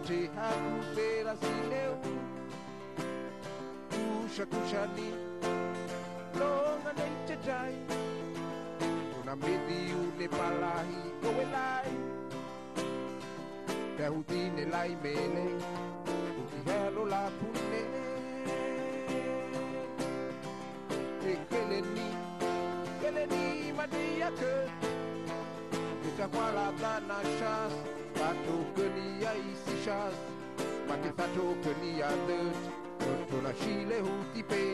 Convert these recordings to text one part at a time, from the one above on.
te haku pera sineu kusha kushani longa nei te tai una medi une palahi koe lai te hutine lai mele uti helo la pune e keleni madia ke Ita wala dana shas Tato keni ya isi shas Mati tato keni ya dut Toto na shile huti pe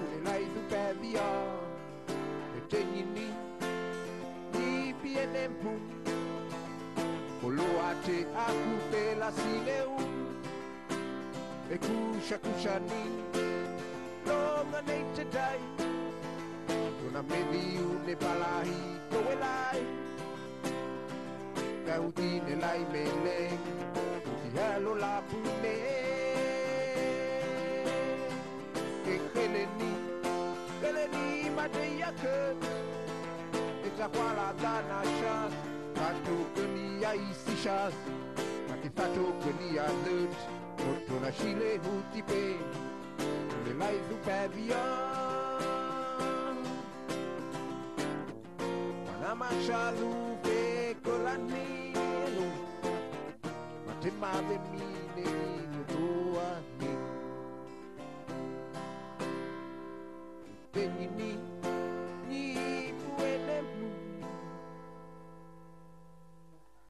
Une lai tu pedia E tenyi ni pienen pu Kolo ate aku te la sineu E kusha kusha ni Longa nei te dai Una medi une palahi koe lai Kautine lai mele Uti halo la pune Ke keleni madeya ke Eta wala dana shas Tato keni ya isi shas Mati tato keni ya dut Toto na shile huti pe Ule lai tu pebia Mana shalu pe kolani Mate mave mine nutua ni Tenyi ni